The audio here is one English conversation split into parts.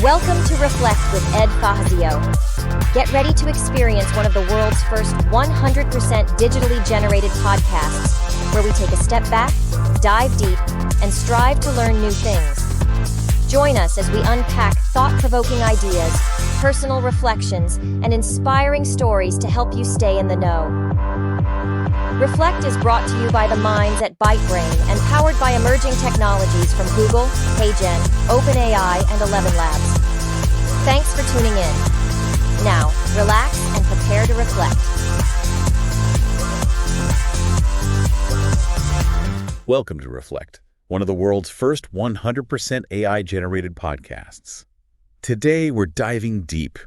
Welcome to Reflect with Ed Fassio. Get ready to experience one of the world's first 100% digitally generated podcasts, where we take a step back, dive deep, and strive to learn new things. Join us as we unpack thought-provoking ideas, personal reflections, and inspiring stories to help you stay in the know. Reflect is brought to you by the minds at ByteBrain and powered by emerging technologies from Google, HeyGen, OpenAI, and 11 Labs. Thanks for tuning in. Now, relax and prepare to reflect. Welcome to Reflect, one of the world's first 100% AI-generated podcasts. Today, we're diving deep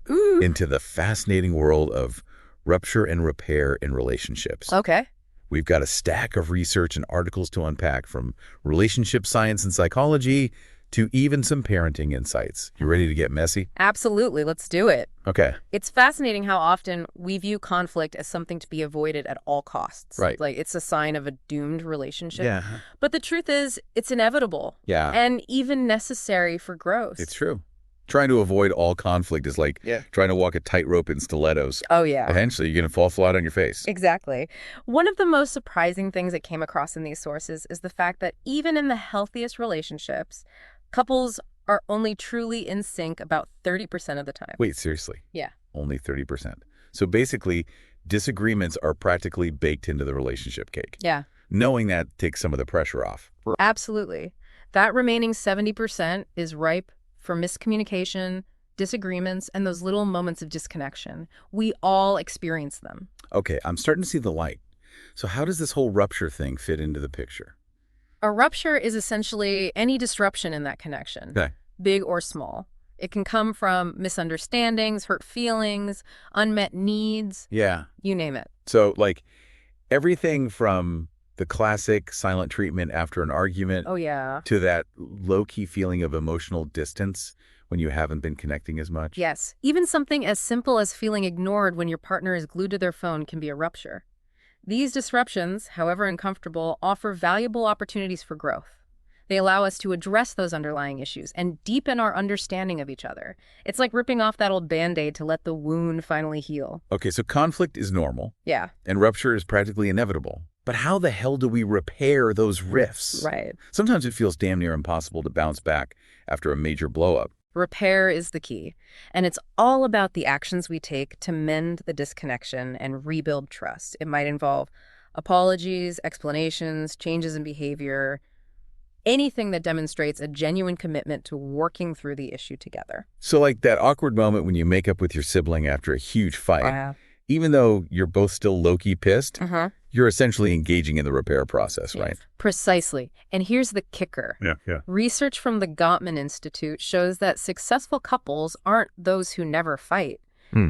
into the fascinating world of rupture and repair in relationships. Okay. We've got a stack of research and articles to unpack, from relationship science and psychology to even some parenting insights. You ready to get messy? Absolutely. Let's do it. Okay. It's fascinating how often we view conflict as something to be avoided at all costs. Right. Like it's a sign of a doomed relationship. Yeah. But the truth is, it's inevitable. Yeah. And even necessary for growth. It's true. Trying to avoid all conflict is like trying to walk a tightrope in stilettos. Oh, yeah. Eventually, you're going to fall flat on your face. Exactly. One of the most surprising things that came across in these sources is the fact that even in the healthiest relationships, couples are only truly in sync about 30% of the time. Wait, seriously? Yeah. Only 30%. So basically, disagreements are practically baked into the relationship cake. Yeah. Knowing that takes some of the pressure off. Absolutely. That remaining 70% is ripe for miscommunication, disagreements, and those little moments of disconnection. We all experience them. Okay, I'm starting to see the light. So how does this whole rupture thing fit into the picture? A rupture is essentially any disruption in that connection, big or small. It can come from misunderstandings, hurt feelings, unmet needs. Yeah. You name it. So, like, everything from the classic silent treatment after an argument to that low-key feeling of emotional distance when you haven't been connecting as much. Yes. Even something as simple as feeling ignored when your partner is glued to their phone can be a rupture. These disruptions, however uncomfortable, offer valuable opportunities for growth. They allow us to address those underlying issues and deepen our understanding of each other. It's like ripping off that old Band-Aid to let the wound finally heal. Okay, so conflict is normal. Yeah. And rupture is practically inevitable. But how the hell do we repair those rifts? Right. Sometimes it feels damn near impossible to bounce back after a major blow-up. Repair is the key, and it's all about the actions we take to mend the disconnection and rebuild trust. It might involve apologies, explanations, changes in behavior, anything that demonstrates a genuine commitment to working through the issue together. So like that awkward moment when you make up with your sibling after a huge fight, even though you're both still low-key pissed, you're essentially engaging in the repair process, right? Precisely. And here's the kicker. Research from the Gottman Institute shows that successful couples aren't those who never fight.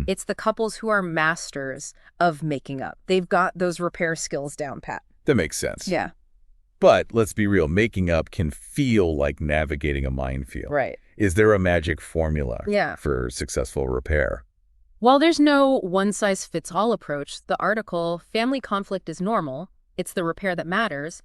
It's the couples who are masters of making up. They've got those repair skills down pat. That makes sense. Yeah. But let's be real, making up can feel like navigating a minefield. Right. Is there a magic formula for successful repair? While there's no one-size-fits-all approach, the article, Family Conflict is Normal, It's the Repair That Matters,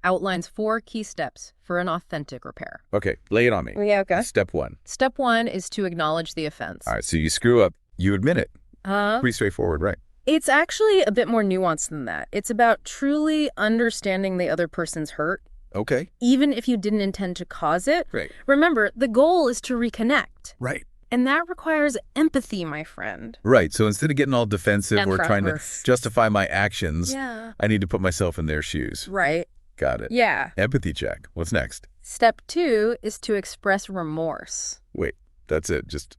outlines 4 key steps for an authentic repair. Okay, lay it on me. Yeah, okay. Step 1. Step 1 is to acknowledge the offense. All right, so you screw up, you admit it. Pretty straightforward, right? It's actually a bit more nuanced than that. It's about truly understanding the other person's hurt. Okay. Even if you didn't intend to cause it. Right. Remember, the goal is to reconnect. Right. And that requires empathy, my friend. Right. So instead of getting all defensive And or trying to justify my actions, I need to put myself in their shoes. Right. Got it. Yeah. Empathy check. What's next? Step 2 is to express remorse. Wait, that's it. Just,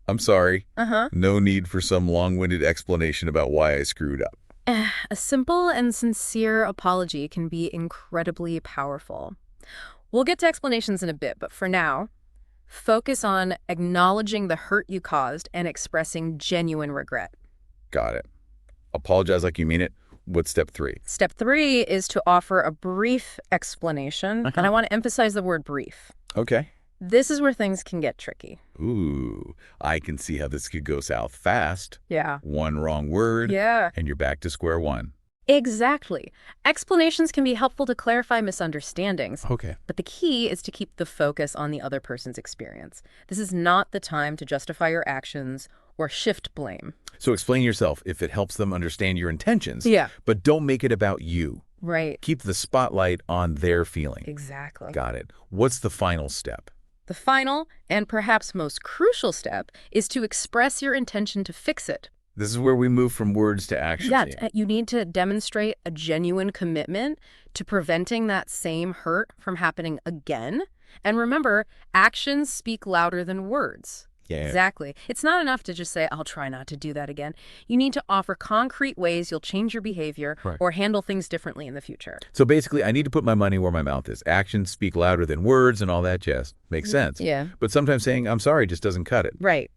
I'm sorry. No need for some long-winded explanation about why I screwed up. A simple and sincere apology can be incredibly powerful. We'll get to explanations in a bit, but for now, focus on acknowledging the hurt you caused and expressing genuine regret. Got it. Apologize like you mean it. What's step 3? Step 3 is to offer a brief explanation, and I want to emphasize the word brief. Okay. This is where things can get tricky. Ooh, I can see how this could go south fast. Yeah. One wrong word, Yeah. and you're back to square one. Exactly. Explanations can be helpful to clarify misunderstandings, Okay. but the key is to keep the focus on the other person's experience. This is not the time to justify your actions or shift blame. So explain yourself if it helps them understand your intentions, Yeah. but don't make it about you. Right. Keep the spotlight on their feeling. Exactly. Got it. What's the final step? The final, and perhaps most crucial step, is to express your intention to fix it. This is where we move from words to action. Yeah, you need to demonstrate a genuine commitment to preventing that same hurt from happening again. And remember, actions speak louder than words. Yeah. Exactly. It's not enough to just say, I'll try not to do that again. You need to offer concrete ways you'll change your behavior or handle things differently in the future. So basically, I need to put my money where my mouth is. Actions speak louder than words and all that jazz. Makes sense. Yeah. But sometimes saying, I'm sorry, just doesn't cut it. Right.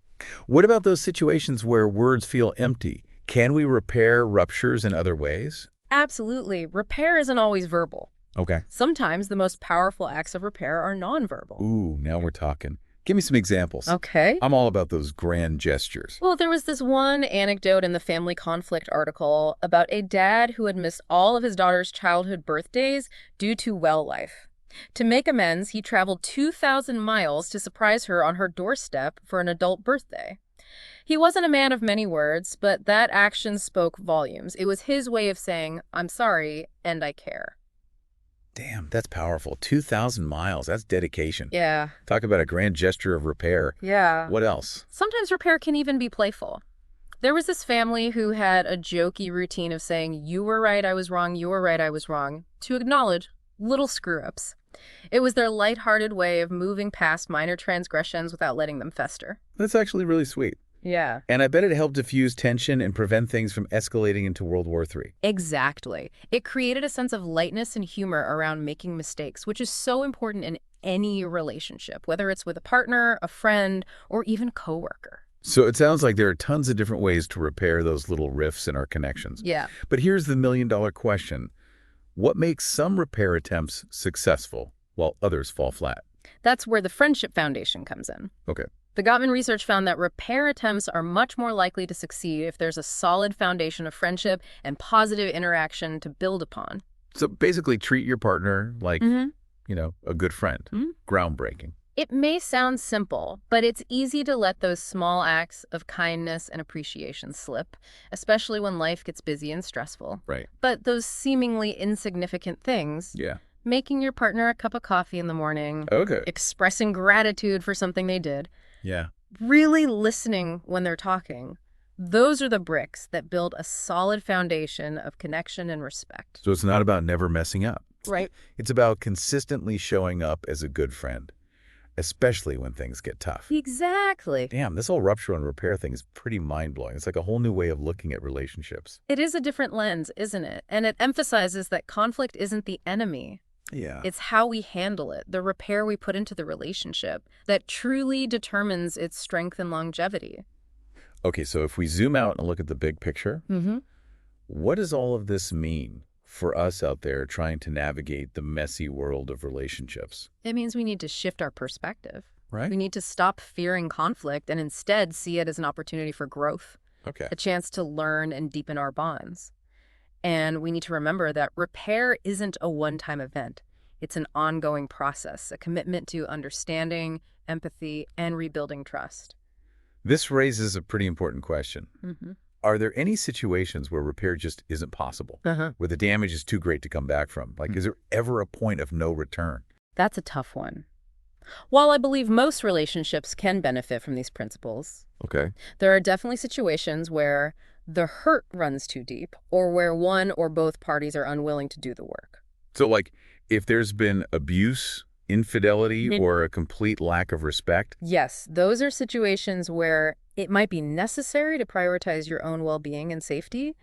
What about those situations where words feel empty? Can we repair ruptures in other ways? Absolutely. Repair isn't always verbal. Okay. Sometimes the most powerful acts of repair are nonverbal. Ooh, now we're talking. Give me some examples. Okay. I'm all about those grand gestures. Well, there was this one anecdote in the family conflict article about a dad who had missed all of his daughter's childhood birthdays due to well life. To make amends, he traveled 2,000 miles to surprise her on her doorstep for an adult birthday. He wasn't a man of many words, but that action spoke volumes. It was his way of saying, I'm sorry, and I care. Damn, that's powerful. 2,000 miles. That's dedication. Yeah. Talk about a grand gesture of repair. Yeah. What else? Sometimes repair can even be playful. There was this family who had a jokey routine of saying, you were right, I was wrong, you were right, I was wrong, to acknowledge little screw-ups. It was their lighthearted way of moving past minor transgressions without letting them fester. That's actually really sweet. Yeah. And I bet it helped diffuse tension and prevent things from escalating into World War III. Exactly. It created a sense of lightness and humor around making mistakes, which is so important in any relationship, whether it's with a partner, a friend, or even coworker. So it sounds like there are tons of different ways to repair those little rifts in our connections. Yeah. But here's the million-dollar question. What makes some repair attempts successful while others fall flat? That's where the friendship foundation comes in. Okay. The Gottman research found that repair attempts are much more likely to succeed if there's a solid foundation of friendship and positive interaction to build upon. So basically treat your partner like, a good friend. Groundbreaking. It may sound simple, but it's easy to let those small acts of kindness and appreciation slip, especially when life gets busy and stressful. Right. But those seemingly insignificant things, Yeah. making your partner a cup of coffee in the morning, Okay. expressing gratitude for something they did, Yeah. really listening when they're talking, those are the bricks that build a solid foundation of connection and respect. So it's not about never messing up. Right. It's about consistently showing up as a good friend, especially when things get tough. Exactly. Damn, this whole rupture and repair thing is pretty mind-blowing. It's like a whole new way of looking at relationships. It is a different lens, isn't it? And it emphasizes that conflict isn't the enemy. Yeah. It's how we handle it, the repair we put into the relationship, that truly determines its strength and longevity. Okay, so if we zoom out and look at the big picture, what does all of this mean for us out there trying to navigate the messy world of relationships? It means we need to shift our perspective. Right? We need to stop fearing conflict and instead see it as an opportunity for growth, Okay. a chance to learn and deepen our bonds. And we need to remember that repair isn't a one-time event. It's an ongoing process, a commitment to understanding, empathy, and rebuilding trust. This raises a pretty important question. Are there any situations where repair just isn't possible, where the damage is too great to come back from? Like, is there ever a point of no return? That's a tough one. While I believe most relationships can benefit from these principles, Okay. there are definitely situations where the hurt runs too deep or where one or both parties are unwilling to do the work. So, like, if there's been abuse, infidelity, or a complete lack of respect? Yes, those are situations where it might be necessary to prioritize your own well-being and safety,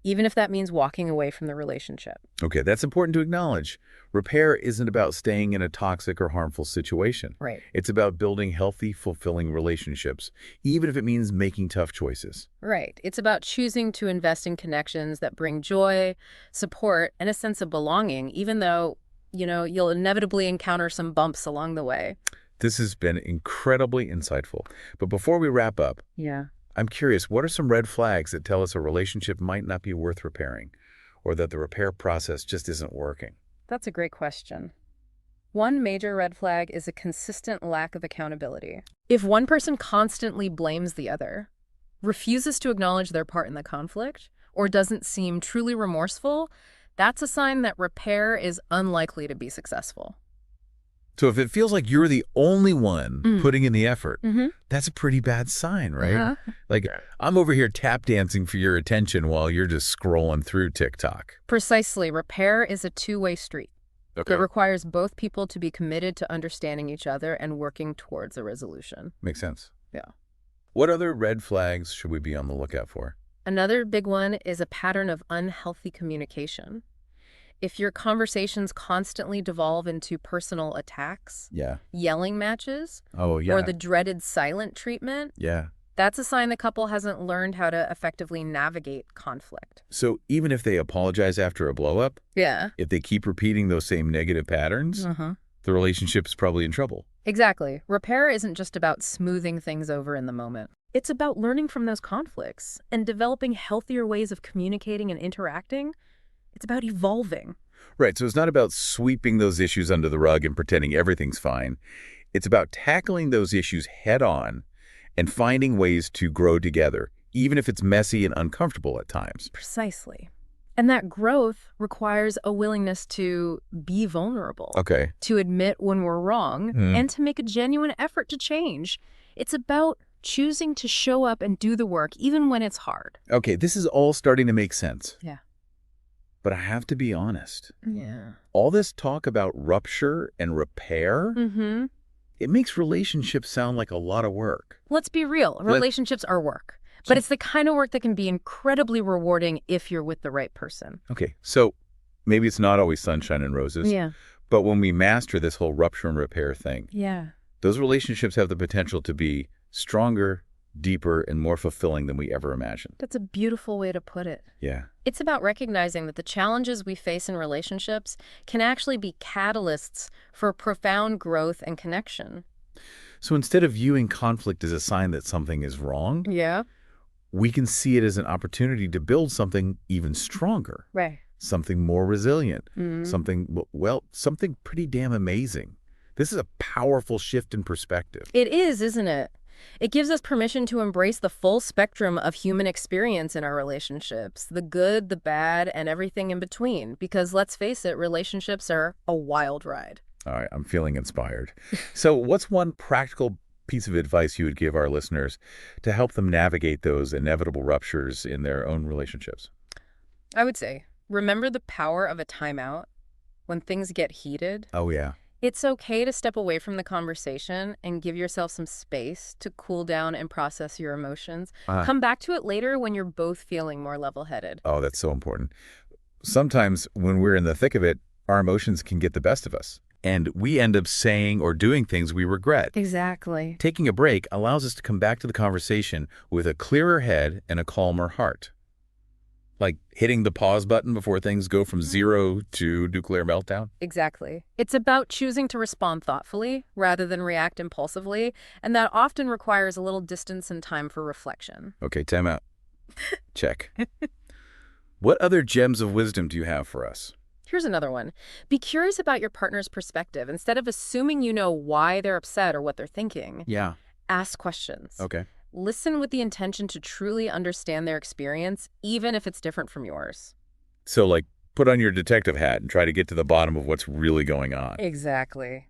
even if that means walking away from the relationship. Okay, that's important to acknowledge. Repair isn't about staying in a toxic or harmful situation. Right. It's about building healthy, fulfilling relationships, even if it means making tough choices. Right. It's about choosing to invest in connections that bring joy, support, and a sense of belonging, even though, you'll inevitably encounter some bumps along the way. This has been incredibly insightful. But before we wrap up, Yeah. I'm curious, what are some red flags that tell us a relationship might not be worth repairing? or that the repair process just isn't working? That's a great question. One major red flag is a consistent lack of accountability. If one person constantly blames the other, refuses to acknowledge their part in the conflict, or doesn't seem truly remorseful, that's a sign that repair is unlikely to be successful. So if it feels like you're the only one putting in the effort, Mm-hmm. that's a pretty bad sign, right? Uh-huh. Like, I'm over here tap dancing for your attention while you're just scrolling through TikTok. Precisely. Repair is a two-way street. Okay. It requires both people to be committed to understanding each other and working towards a resolution. Makes sense. Yeah. What other red flags should we be on the lookout for? Another big one is a pattern of unhealthy communication. If your conversations constantly devolve into personal attacks, Yeah. yelling matches, Oh, yeah. or the dreaded silent treatment, Yeah. that's a sign the couple hasn't learned how to effectively navigate conflict. So even if they apologize after a blow-up, Yeah. if they keep repeating those same negative patterns, the relationship's probably in trouble. Exactly. Repair isn't just about smoothing things over in the moment. It's about learning from those conflicts and developing healthier ways of communicating and interacting. It's about evolving. Right, so it's not about sweeping those issues under the rug and pretending everything's fine. It's about tackling those issues head on and finding ways to grow together, even if it's messy and uncomfortable at times. Precisely. And that growth requires a willingness to be vulnerable, Okay. to admit when we're wrong, and to make a genuine effort to change. It's about choosing to show up and do the work, even when it's hard. Okay, this is all starting to make sense. Yeah. But I have to be honest. Yeah. All this talk about rupture and repair, Mm-hmm. it makes relationships sound like a lot of work. Let's be real. Relationships are work. But it's the kind of work that can be incredibly rewarding if you're with the right person. Okay, so maybe it's not always sunshine and roses. Yeah. But when we master this whole rupture and repair thing, Yeah. those relationships have the potential to be stronger, deeper, and more fulfilling than we ever imagined. That's a beautiful way to put it. Yeah. It's about recognizing that the challenges we face in relationships can actually be catalysts for profound growth and connection. So instead of viewing conflict as a sign that something is wrong, Yeah. we can see it as an opportunity to build something even stronger, Right. something more resilient, Mm-hmm. something pretty damn amazing. This is a powerful shift in perspective. It is, isn't it? It gives us permission to embrace the full spectrum of human experience in our relationships, the good, the bad, and everything in between. Because let's face it, relationships are a wild ride. All right, I'm feeling inspired. So what's one practical piece of advice you would give our listeners to help them navigate those inevitable ruptures in their own relationships? I would say, remember the power of a timeout. When things get heated, Oh, yeah. it's okay to step away from the conversation and give yourself some space to cool down and process your emotions. Come back to it later when you're both feeling more level-headed. Oh, that's so important. Sometimes when we're in the thick of it, our emotions can get the best of us, and we end up saying or doing things we regret. Exactly. Taking a break allows us to come back to the conversation with a clearer head and a calmer heart. Like hitting the pause button before things go from zero to nuclear meltdown. Exactly. It's about choosing to respond thoughtfully rather than react impulsively, and that often requires a little distance and time for reflection. Okay, time out. Check. What other gems of wisdom do you have for us? Here's another one. Be curious about your partner's perspective. Instead of assuming you know why they're upset or what they're thinking, Yeah. ask questions. Okay. Listen with the intention to truly understand their experience, even if it's different from yours. So, like, put on your detective hat and try to get to the bottom of what's really going on. Exactly.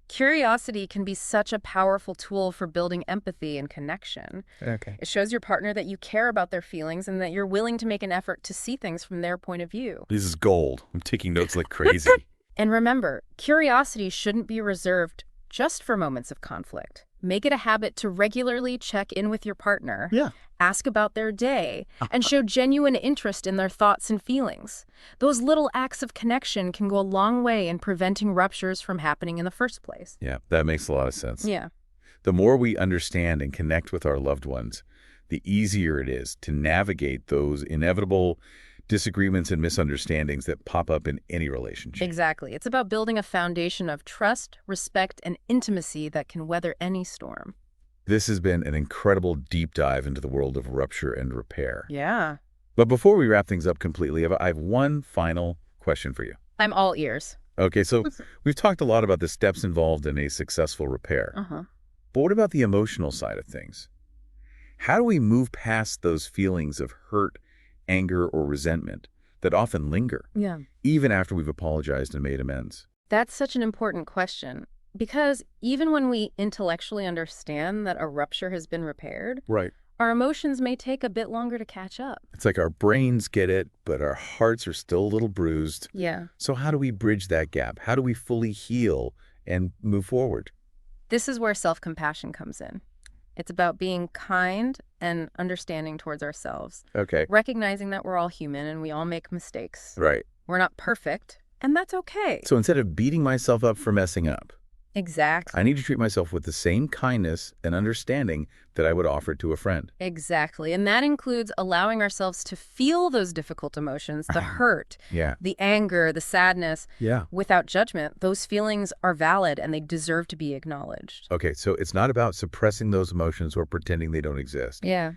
Curiosity can be such a powerful tool for building empathy and connection. Okay. It shows your partner that you care about their feelings and that you're willing to make an effort to see things from their point of view. This is gold. I'm taking notes like crazy. And remember, curiosity shouldn't be reserved just for moments of conflict. Make it a habit to regularly check in with your partner, Yeah. ask about their day, and show genuine interest in their thoughts and feelings. Those little acts of connection can go a long way in preventing ruptures from happening in the first place. Yeah, that makes a lot of sense. Yeah. The more we understand and connect with our loved ones, the easier it is to navigate those inevitable disagreements and misunderstandings that pop up in any relationship. Exactly. It's about building a foundation of trust, respect, and intimacy that can weather any storm. This has been an incredible deep dive into the world of rupture and repair. Yeah. But before we wrap things up completely, I have one final question for you. I'm all ears. Okay, so we've talked a lot about the steps involved in a successful repair. Uh-huh. But what about the emotional side of things? How do we move past those feelings of hurt, anger, or resentment that often linger, Yeah. even after we've apologized and made amends? That's such an important question because even when we intellectually understand that a rupture has been repaired, Right. our emotions may take a bit longer to catch up. It's like our brains get it, but our hearts are still a little bruised. Yeah. So how do we bridge that gap? How do we fully heal and move forward? This is where self-compassion comes in. It's about being kind and understanding towards ourselves, Okay. recognizing that we're all human and we all make mistakes. Right. We're not perfect, and that's okay. So instead of beating myself up for messing up, Exactly. I need to treat myself with the same kindness and understanding that I would offer to a friend. Exactly. And that includes allowing ourselves to feel those difficult emotions, the hurt, Yeah. the anger, the sadness, Yeah. without judgment. Those feelings are valid and they deserve to be acknowledged. Okay, so it's not about suppressing those emotions or pretending they don't exist. Yeah.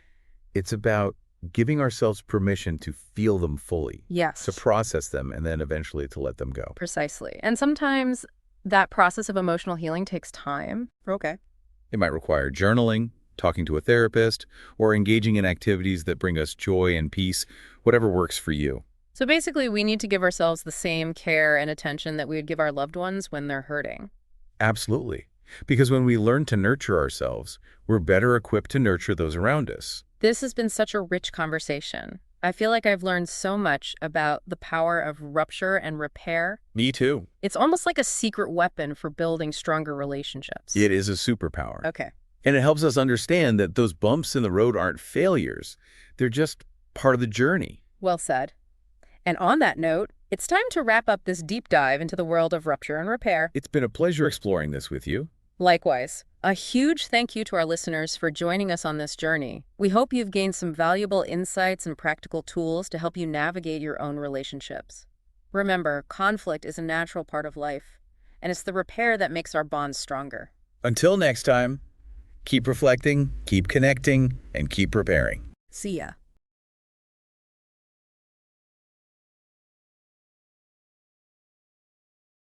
It's about giving ourselves permission to feel them fully, Yes. to process them, and then eventually to let them go. Precisely. And sometimes that process of emotional healing takes time. Okay. It might require journaling, talking to a therapist, or engaging in activities that bring us joy and peace, whatever works for you. So basically, we need to give ourselves the same care and attention that we would give our loved ones when they're hurting. Absolutely. Because when we learn to nurture ourselves, we're better equipped to nurture those around us. This has been such a rich conversation. I feel like I've learned so much about the power of rupture and repair. Me too. It's almost like a secret weapon for building stronger relationships. It is a superpower. Okay. And it helps us understand that those bumps in the road aren't failures. They're just part of the journey. Well said. And on that note, it's time to wrap up this deep dive into the world of rupture and repair. It's been a pleasure exploring this with you. Likewise, a huge thank you to our listeners for joining us on this journey. We hope you've gained some valuable insights and practical tools to help you navigate your own relationships. Remember, conflict is a natural part of life, and it's the repair that makes our bonds stronger. Until next time, keep reflecting, keep connecting, and keep repairing. See ya.